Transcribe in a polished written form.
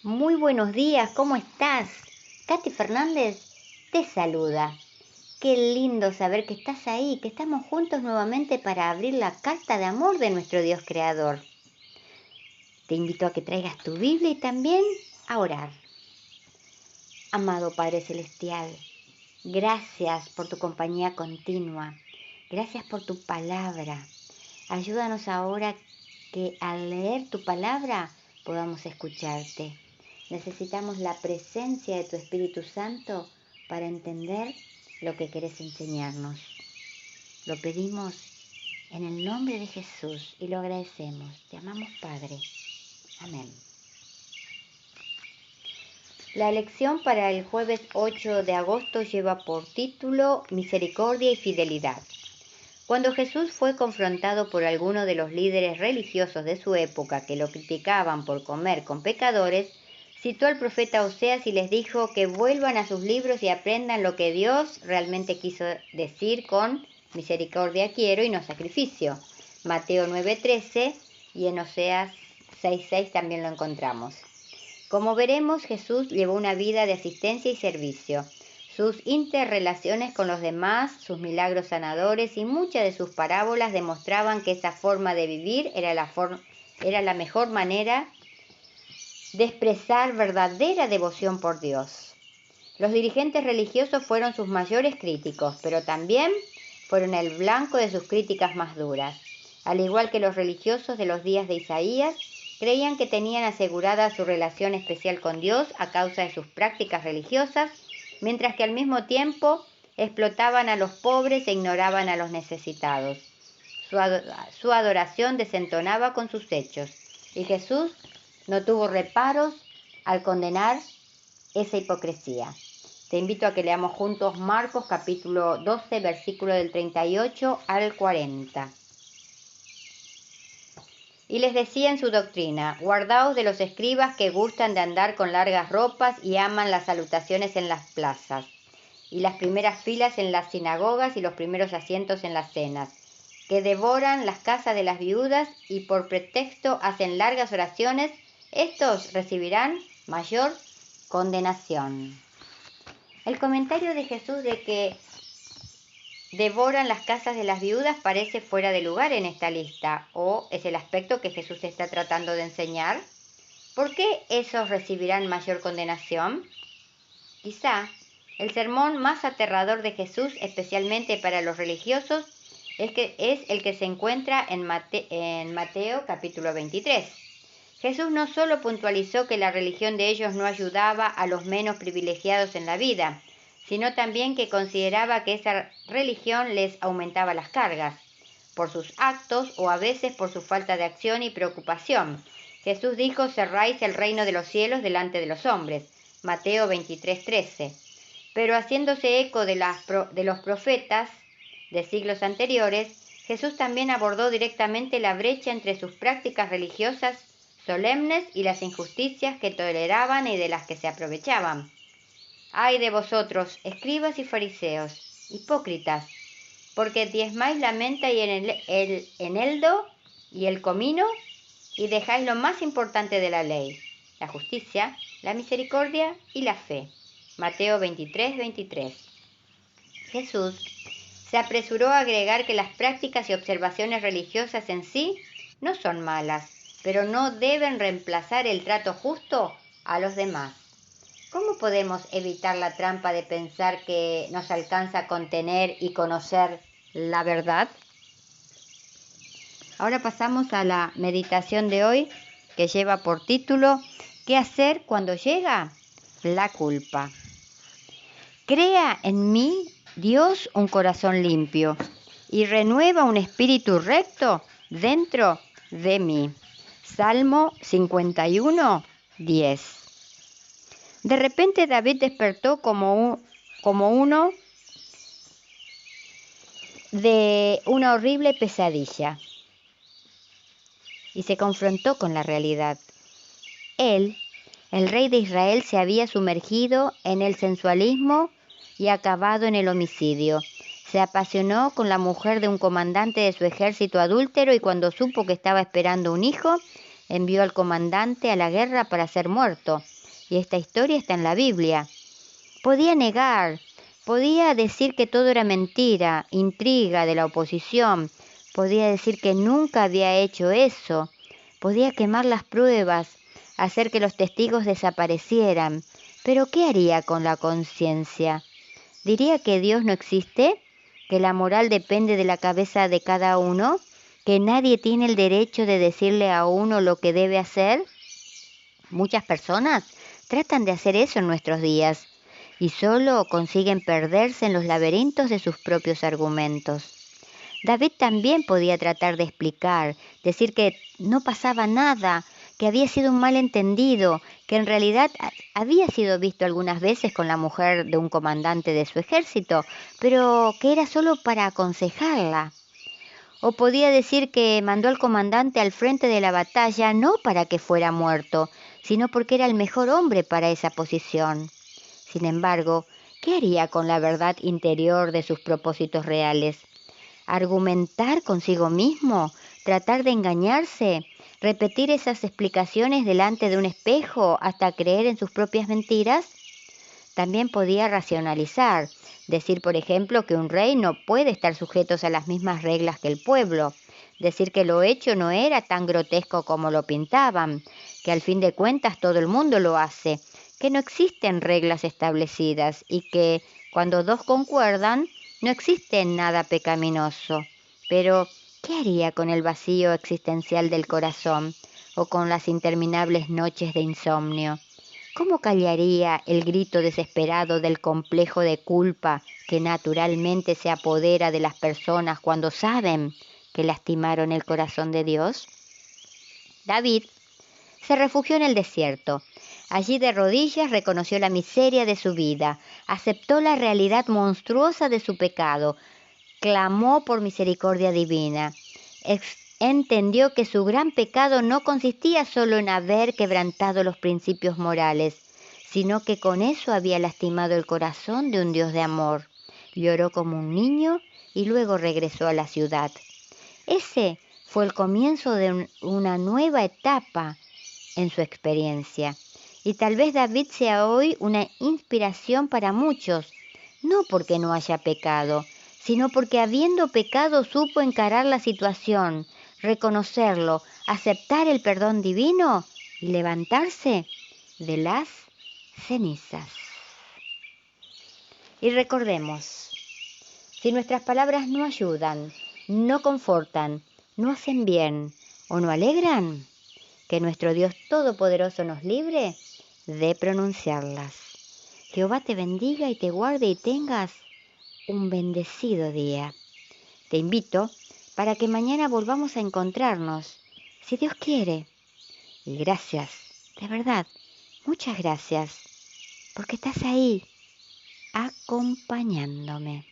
Muy buenos días, ¿cómo estás? Katy Fernández te saluda. Qué lindo saber que estás ahí, que estamos juntos nuevamente para abrir la carta de amor de nuestro Dios Creador. Te invito a que traigas tu Biblia y también a orar. Amado Padre Celestial, gracias por tu compañía continua. Gracias por tu palabra. Ayúdanos ahora que al leer tu palabra podamos escucharte. Necesitamos la presencia de tu Espíritu Santo para entender lo que querés enseñarnos. Lo pedimos en el nombre de Jesús y lo agradecemos. Te amamos, Padre. Amén. La lección para el jueves 8 de agosto lleva por título Misericordia y Fidelidad. Cuando Jesús fue confrontado por algunos de los líderes religiosos de su época que lo criticaban por comer con pecadores, citó al profeta Oseas y les dijo que vuelvan a sus libros y aprendan lo que Dios realmente quiso decir con misericordia quiero y no sacrificio. Mateo 9:13 y en Oseas 6:6 también lo encontramos. Como veremos, Jesús llevó una vida de asistencia y servicio. Sus interrelaciones con los demás, sus milagros sanadores y muchas de sus parábolas demostraban que esa forma de vivir era la mejor manera de expresar verdadera devoción por Dios. Los dirigentes religiosos fueron sus mayores críticos, pero también fueron el blanco de sus críticas más duras. Al igual que los religiosos de los días de Isaías, creían que tenían asegurada su relación especial con Dios a causa de sus prácticas religiosas, mientras que al mismo tiempo explotaban a los pobres e ignoraban a los necesitados. Su adoración desentonaba con sus hechos, y Jesús no tuvo reparos al condenar esa hipocresía. Te invito a que leamos juntos Marcos capítulo 12, versículo del 38 al 40. Y les decía en su doctrina, guardaos de los escribas que gustan de andar con largas ropas y aman las salutaciones en las plazas, y las primeras filas en las sinagogas y los primeros asientos en las cenas, que devoran las casas de las viudas y por pretexto hacen largas oraciones. Estos recibirán mayor condenación. El comentario de Jesús de que devoran las casas de las viudas parece fuera de lugar en esta lista, o es el aspecto que Jesús está tratando de enseñar. ¿Por qué esos recibirán mayor condenación? Quizá el sermón más aterrador de Jesús, especialmente para los religiosos, es el que se encuentra en Mateo capítulo 23. Jesús no solo puntualizó que la religión de ellos no ayudaba a los menos privilegiados en la vida, sino también que consideraba que esa religión les aumentaba las cargas, por sus actos o a veces por su falta de acción y preocupación. Jesús dijo, cerráis el reino de los cielos delante de los hombres, Mateo 23:13. Pero haciéndose eco de los profetas de siglos anteriores, Jesús también abordó directamente la brecha entre sus prácticas religiosas solemnes y las injusticias que toleraban y de las que se aprovechaban. ¡Ay de vosotros, escribas y fariseos, hipócritas! Porque diezmáis la menta y el eneldo y el comino, y dejáis lo más importante de la ley, la justicia, la misericordia y la fe. Mateo 23:23. Jesús se apresuró a agregar que las prácticas y observaciones religiosas en sí no son malas, pero no deben reemplazar el trato justo a los demás. ¿Cómo podemos evitar la trampa de pensar que nos alcanza contener y conocer la verdad? Ahora pasamos a la meditación de hoy, que lleva por título ¿Qué hacer cuando llega la culpa? Crea en mí, Dios, un corazón limpio y renueva un espíritu recto dentro de mí. Salmo 51:10. De repente David despertó como uno de una horrible pesadilla y se confrontó con la realidad. Él, el rey de Israel, se había sumergido en el sensualismo y acabado en el homicidio. Se apasionó con la mujer de un comandante de su ejército adúltero y cuando supo que estaba esperando un hijo, envió al comandante a la guerra para ser muerto. y esta historia está en la Biblia. Podía negar, podía decir que todo era mentira, intriga de la oposición, podía decir que nunca había hecho eso, podía quemar las pruebas, hacer que los testigos desaparecieran. Pero ¿qué haría con la conciencia? ¿Diría que Dios no existe? ¿Que la moral depende de la cabeza de cada uno? ¿Que nadie tiene el derecho de decirle a uno lo que debe hacer? Muchas personas tratan de hacer eso en nuestros días y solo consiguen perderse en los laberintos de sus propios argumentos. David también podía tratar de explicar, decir que no pasaba nada, que había sido un malentendido, que en realidad había sido visto algunas veces con la mujer de un comandante de su ejército, pero que era solo para aconsejarla. O podía decir que mandó al comandante al frente de la batalla no para que fuera muerto, sino porque era el mejor hombre para esa posición. Sin embargo, ¿qué haría con la verdad interior de sus propósitos reales? ¿Argumentar consigo mismo? ¿Tratar de engañarse? ¿Repetir esas explicaciones delante de un espejo hasta creer en sus propias mentiras? También podía racionalizar, decir, por ejemplo, que un rey no puede estar sujeto a las mismas reglas que el pueblo, decir que lo hecho no era tan grotesco como lo pintaban, que al fin de cuentas todo el mundo lo hace, que no existen reglas establecidas y que cuando dos concuerdan no existe nada pecaminoso. Pero, ¿qué haría con el vacío existencial del corazón o con las interminables noches de insomnio? ¿Cómo callaría el grito desesperado del complejo de culpa que naturalmente se apodera de las personas cuando saben que lastimaron el corazón de Dios? David se refugió en el desierto. Allí de rodillas reconoció la miseria de su vida, aceptó la realidad monstruosa de su pecado, clamó por misericordia divina. Entendió que su gran pecado no consistía solo en haber quebrantado los principios morales, sino que con eso había lastimado el corazón de un Dios de amor. Lloró como un niño y luego regresó a la ciudad. Ese fue el comienzo de una nueva etapa en su experiencia. Y tal vez David sea hoy una inspiración para muchos, no porque no haya pecado, sino porque habiendo pecado supo encarar la situación, reconocerlo, aceptar el perdón divino y levantarse de las cenizas. Y recordemos, si nuestras palabras no ayudan, no confortan, no hacen bien o no alegran, que nuestro Dios Todopoderoso nos libre de pronunciarlas. Jehová te bendiga y te guarde y tengas un bendecido día. Te invito para que mañana volvamos a encontrarnos, si Dios quiere. Y gracias, de verdad, muchas gracias, porque estás ahí, acompañándome.